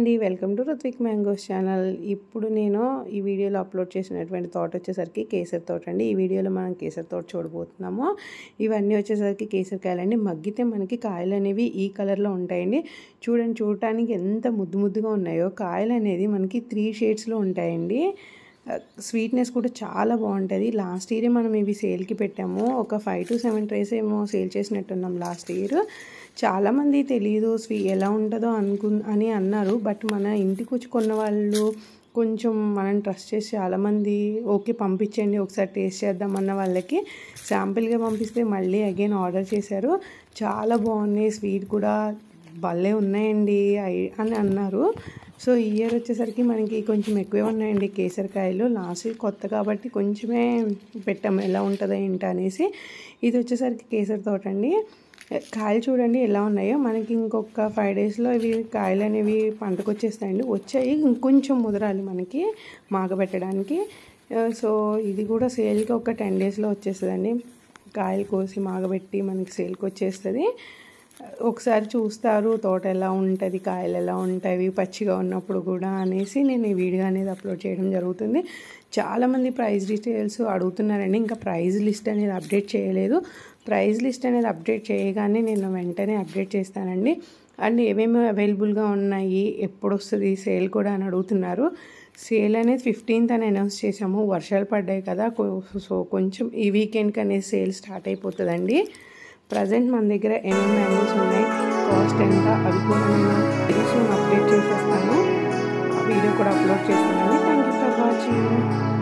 అండి, welcome to Ruthvik mangoes channel. ఇప్పుడు నేను ఈ వీడియోలో అప్లోడ్ చేసినటువంటి తోట వచ్చేసరికి కేసరి తోట అండి. ఈ వీడియోలో మనం కేసరి తోట చూడబోతున్నాము. ఇవన్నీ వచ్చేసరికి కేసరికాయలండి. మగ్గితే మనకి కాయలు అనేవి ఈ కలర్లో ఉంటాయండి. చూడండి, చూడటానికి ఎంత ముద్దు ముద్దుగా ఉన్నాయో. కాయలు అనేది మనకి 3 షేడ్స్లో ఉంటాయండి. స్వీట్నెస్ కూడా చాలా బాగుంటుంది. లాస్ట్ ఇయరే మనం ఇవి సేల్కి పెట్టాము. ఒక 5 to 7 ట్రేస్ ఏమో సేల్ చేసినట్టున్నాం లాస్ట్ ఇయర్. చాలామంది తెలియదు ఎలా ఉంటుందో అని అన్నారు. బట్ మన ఇంటికి వచ్చి కొన్న వాళ్ళు కొంచెం మనం ట్రస్ట్ చేసి చాలామంది ఓకే పంపించండి ఒకసారి టేస్ట్ చేద్దాం అన్న వాళ్ళకి శాంపిల్గా పంపిస్తే మళ్ళీ అగైన్ ఆర్డర్ చేశారు. చాలా బాగున్నాయి, స్వీట్ కూడా భలే ఉన్నాయండి అని అన్నారు. సో ఈ ఇయర్ వచ్చేసరికి మనకి కొంచెం ఎక్కువే ఉన్నాయండి కేసరికాయలు. లాస్ట్ కొత్త కాబట్టి కొంచెమే పెట్టాము, ఎలా ఉంటుందో ఏంటి అనేసి. ఇది వచ్చేసరికి కేసరి తోట అండి. కాయలు చూడండి ఎలా ఉన్నాయో. మనకి ఇంకొక 5 డేస్లో ఇవి కాయలు అనేవి పంటకు వచ్చేస్తాయండి. వచ్చాయి, ఇంకొంచెం ముదరాలి మనకి మాగబెట్టడానికి. సో ఇది కూడా సేల్కి ఒక 10 డేస్లో వచ్చేస్తుందండి. కాయలు కోసి మాగబెట్టి మనకి సేల్కి వచ్చేస్తుంది. ఒకసారి చూస్తారు తోట ఎలా ఉంటుంది, కాయలు ఎలా ఉంటాయి పచ్చిగా ఉన్నప్పుడు కూడా అనేసి నేను ఈ వీడియో అనేది అప్లోడ్ చేయడం జరుగుతుంది. చాలామంది ప్రైస్ డీటెయిల్స్ అడుగుతున్నారండి. ఇంకా ప్రైస్ లిస్ట్ అనేది అప్డేట్ చేయలేదు. ప్రైస్ లిస్ట్ అనేది అప్డేట్ చేయగానే నేను వెంటనే అప్డేట్ చేస్తానండి. అండ్ ఏమేమి అవైలబుల్గా ఉన్నాయి, ఎప్పుడు వస్తుంది సేల్ కూడా అని అడుగుతున్నారు. సేల్ అనేది 15th అని అనౌన్స్ చేసాము. వర్షాలు పడ్డాయి కదా, సో కొంచెం ఈ వీకెండ్కి అనేది సేల్ స్టార్ట్ అయిపోతుందండి. ప్రజెంట్ మన దగ్గర ఏమేమి మ్యాంగోస్ ఉన్నాయి, కాస్ట్ ఎంత, అవి కూడా నేను వెరీ సూన్ అప్డేట్ చేసేస్తాను. వీడియో కూడా అప్లోడ్ చేస్తానండి. Thank you for watching.